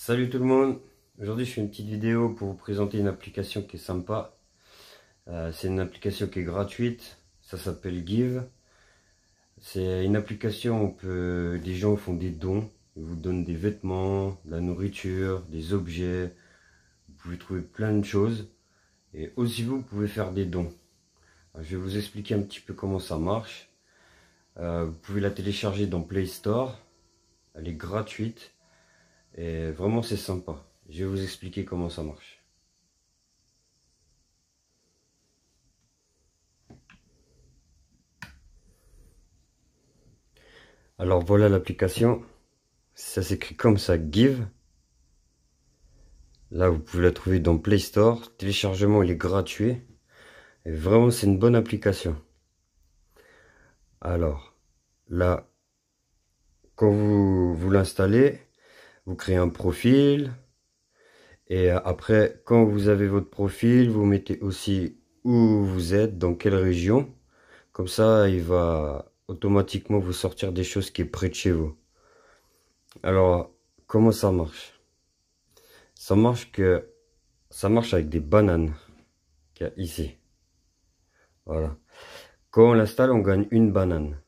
Salut tout le monde, aujourd'hui je fais une petite vidéo pour vous présenter une application qui est sympa. C'est une application qui est gratuite, ça s'appelle Give. C'est une application où des gens font des dons, ils vous donnent des vêtements, de la nourriture, des objets, vous pouvez trouver plein de choses. Et aussi vous pouvez faire des dons. Alors, je vais vous expliquer un petit peu comment ça marche. Vous pouvez la télécharger dans Play Store, elle est gratuite. Et vraiment c'est sympa. Je vais vous expliquer comment ça marche. Alors voilà l'application. Ça s'écrit comme ça, Give. Là vous pouvez la trouver dans Play Store. Téléchargement il est gratuit. Et vraiment c'est une bonne application. Alors là, quand vous l'installez, vous créez un profil. Et après, quand vous avez votre profil, vous mettez aussi où vous êtes, dans quelle région. Comme ça, il va automatiquement vous sortir des choses qui est près de chez vous. Alors, comment ça marche? Ça marche avec des bananes qu'il y a ici. Voilà. Quand on l'installe, on gagne une banane.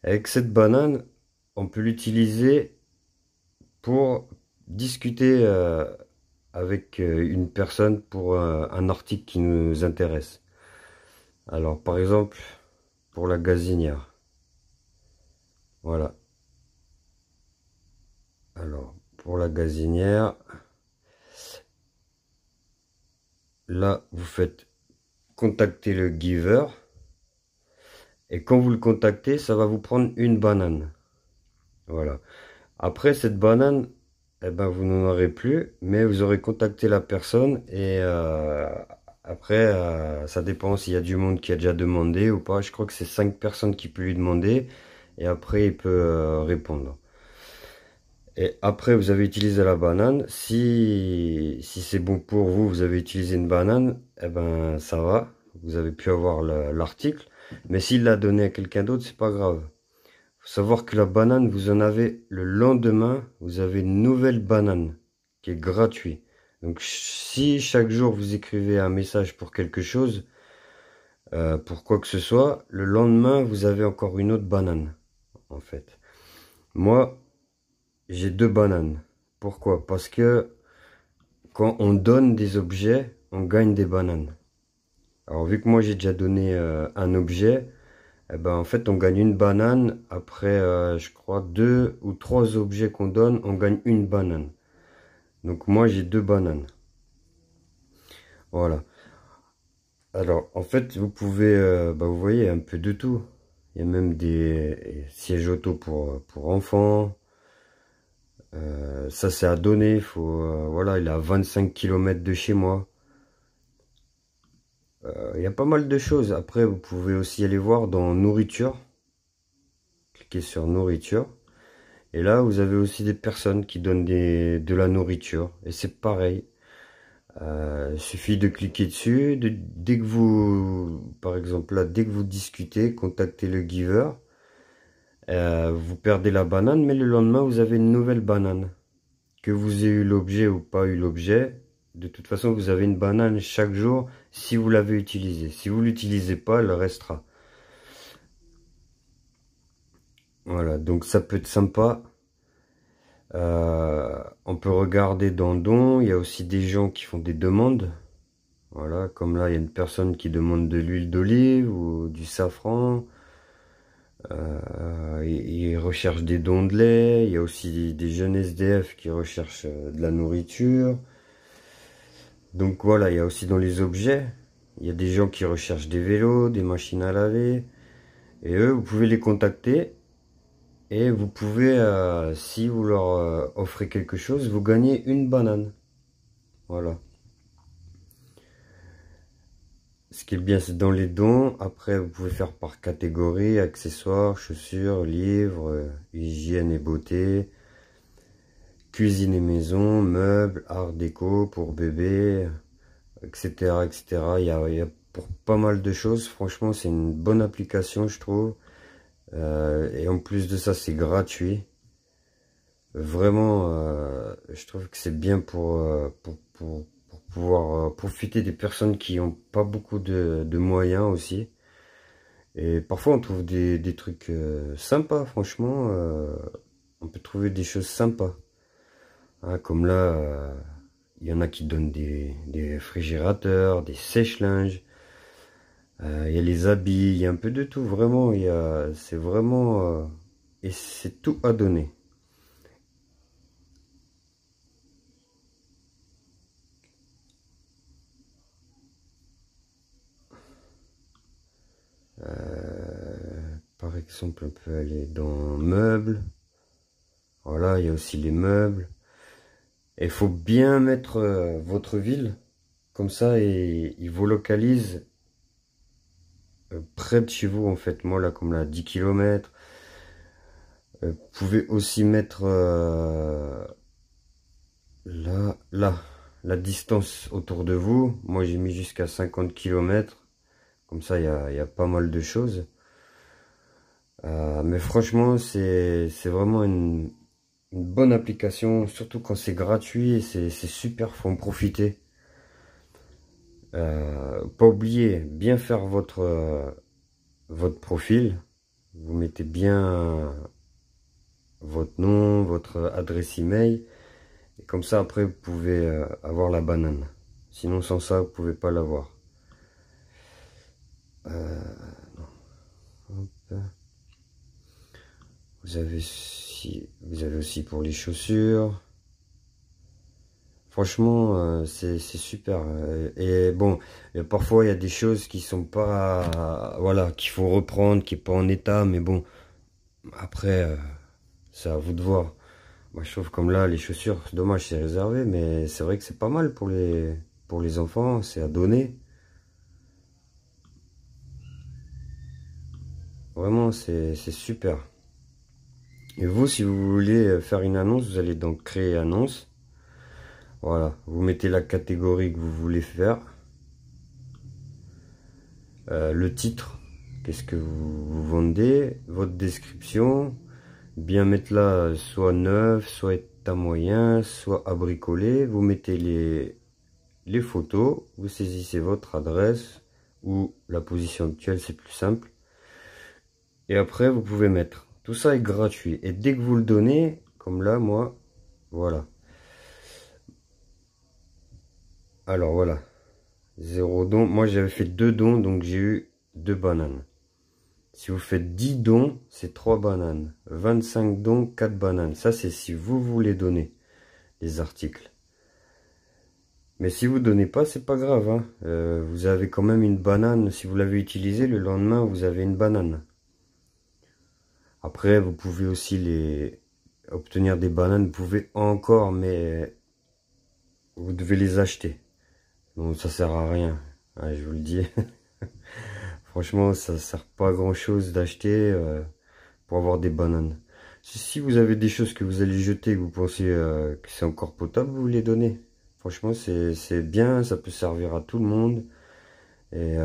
Avec cette banane, on peut l'utiliser pour discuter avec une personne pour un article qui nous intéresse. Alors, par exemple, pour la gazinière. Voilà. Alors, pour la gazinière, là, vous faites contacter le giver. Et quand vous le contactez, ça va vous prendre une banane. Voilà. Après, cette banane, eh ben, vous n'en aurez plus, mais vous aurez contacté la personne. Et après, ça dépend s'il y a du monde qui a déjà demandé ou pas. Je crois que c'est 5 personnes qui peuvent lui demander. Et après, il peut répondre. Et après, vous avez utilisé la banane. Si c'est bon pour vous, vous avez utilisé une banane, eh ben ça va. Vous avez pu avoir l'article. Mais s'il l'a donné à quelqu'un d'autre, c'est pas grave. Faut savoir que la banane, vous en avez le lendemain, vous avez une nouvelle banane qui est gratuite. Donc si chaque jour vous écrivez un message pour quelque chose, pour quoi que ce soit, le lendemain, vous avez encore une autre banane, en fait. Moi, j'ai 2 bananes. Pourquoi? Parce que quand on donne des objets, on gagne des bananes. Alors vu que moi j'ai déjà donné un objet, eh ben, en fait on gagne une banane. Après je crois 2 ou 3 objets qu'on donne, on gagne une banane. Donc moi j'ai 2 bananes. Voilà. Alors en fait vous pouvez, vous voyez un peu de tout. Il y a même des sièges auto pour enfants. Ça c'est à donner, voilà, il est à 25 km de chez moi. Il y a pas mal de choses. Après vous pouvez aussi aller voir dans nourriture. Cliquez sur nourriture. Et là vous avez aussi des personnes qui donnent de la nourriture. Et c'est pareil. Il suffit de cliquer dessus. Dès que vous, par exemple là, dès que vous discutez, contactez le giver. Vous perdez la banane, mais le lendemain vous avez une nouvelle banane. Que vous ayez eu l'objet ou pas eu l'objet, de toute façon vous avez une banane chaque jour si vous l'avez utilisée. Si vous l'utilisez pas, elle restera. Voilà, donc ça peut être sympa. On peut regarder dans dons. Il y a aussi des gens qui font des demandes. Voilà, comme là il y a une personne qui demande de l'huile d'olive ou du safran. Ils recherchent des dons de lait. Il y a aussi des jeunes SDF qui recherchent de la nourriture. Donc voilà, il y a aussi dans les objets, il y a des gens qui recherchent des vélos, des machines à laver. Et eux, vous pouvez les contacter. Et vous pouvez, si vous leur offrez quelque chose, vous gagnez une banane. Voilà. Ce qui est bien, c'est dans les dons. Après, vous pouvez faire par catégorie, accessoires, chaussures, livres, hygiène et beauté, cuisine et maison, meubles, art déco pour bébé, etc., etc. Il y a pour pas mal de choses. Franchement, c'est une bonne application, je trouve. Et en plus de ça, c'est gratuit. Vraiment, je trouve que c'est bien pour pouvoir profiter des personnes qui n'ont pas beaucoup de moyens aussi. Et parfois on trouve des trucs sympas, franchement, on peut trouver des choses sympas. Hein, comme là, il y en a qui donnent des réfrigérateurs, des sèche-linges, il y a les habits, il y a un peu de tout, vraiment, c'est vraiment, et c'est tout à donner. Par exemple, on peut aller dans meubles. Voilà, il y a aussi les meubles. Et il faut bien mettre votre ville. Comme ça, et il vous localise près de chez vous, en fait. Moi, là, comme là, 10 km. Vous pouvez aussi mettre là, la distance autour de vous. Moi, j'ai mis jusqu'à 50 km. Comme ça, il y a pas mal de choses. Mais franchement, c'est vraiment une bonne application, surtout quand c'est gratuit et c'est super, faut en profiter. Pas oublier, bien faire votre profil. Vous mettez bien votre nom, votre adresse email. Et comme ça, après, vous pouvez avoir la banane. Sinon, sans ça, vous pouvez pas l'avoir. Hop. Vous avez aussi pour les chaussures. Franchement, c'est super. Et bon, parfois il y a des choses qui sont pas, voilà, qu'il faut reprendre, qui est pas en état. Mais bon, après, c'est à vous de voir. Moi, je trouve comme là, les chaussures, c'est dommage, c'est réservé, mais c'est vrai que c'est pas mal pour les enfants, c'est à donner. Vraiment, c'est super. Et vous, si vous voulez faire une annonce, vous allez donc créer annonce. Voilà, vous mettez la catégorie que vous voulez faire. Le titre, qu'est-ce que vous vendez, votre description, bien mettre là soit neuf, soit état moyen, soit à bricoler. Vous mettez les photos, vous saisissez votre adresse ou la position actuelle, c'est plus simple. Et après, vous pouvez mettre. Tout ça est gratuit. Et dès que vous le donnez, comme là, moi, voilà. Alors voilà, 0 don. Moi, j'avais fait 2 dons, donc j'ai eu 2 bananes. Si vous faites 10 dons, c'est 3 bananes. 25 dons, 4 bananes. Ça, c'est si vous voulez donner les articles. Mais si vous donnez pas, c'est pas grave. Hein. Vous avez quand même une banane. Si vous l'avez utilisé, le lendemain, vous avez une banane. Après, vous pouvez aussi obtenir des bananes. Vous pouvez encore, mais vous devez les acheter. Donc, ça sert à rien. Ouais, je vous le dis. Franchement, ça sert pas à grand chose d'acheter pour avoir des bananes. Si vous avez des choses que vous allez jeter, que vous pensez que c'est encore potable, vous les donnez. Franchement, c'est bien, ça peut servir à tout le monde. Et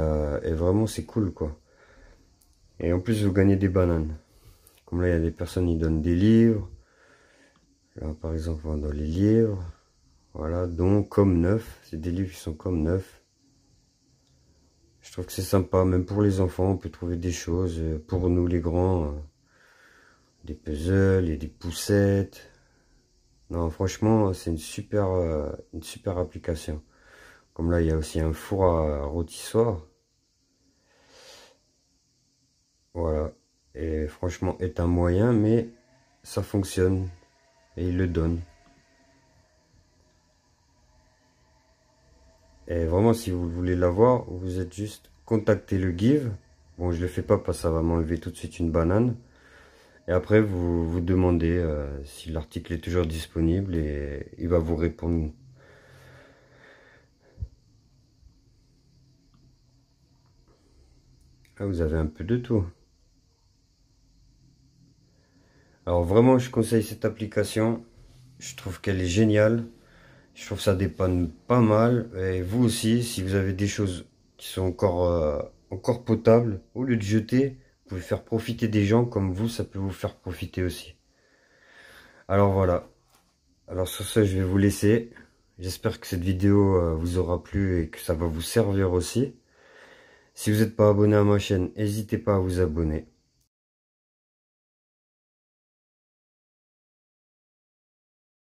vraiment, c'est cool, quoi. Et en plus, vous gagnez des bananes. Comme là, il y a des personnes qui donnent des livres. Là, par exemple, on va dans les livres. Voilà, donc comme neuf. C'est des livres qui sont comme neufs. Je trouve que c'est sympa, même pour les enfants, on peut trouver des choses. Pour nous, les grands, des puzzles et des poussettes. Non, franchement, c'est une super application. Comme là, il y a aussi un four à rôtissoir. Voilà. Et franchement, est un moyen, mais ça fonctionne. Et il le donne. Et vraiment, si vous voulez l'avoir, vous êtes juste contacter le give. Bon, je le fais pas parce que ça va m'enlever tout de suite une banane. Et après, vous demandez si l'article est toujours disponible et il va vous répondre. Ah, vous avez un peu de tout. Alors vraiment, je conseille cette application. Je trouve qu'elle est géniale. Je trouve que ça dépanne pas mal. Et vous aussi, si vous avez des choses qui sont encore potables, au lieu de jeter, vous pouvez faire profiter des gens comme vous, ça peut vous faire profiter aussi. Alors voilà. Alors sur ce, je vais vous laisser. J'espère que cette vidéo vous aura plu et que ça va vous servir aussi. Si vous n'êtes pas abonné à ma chaîne, n'hésitez pas à vous abonner.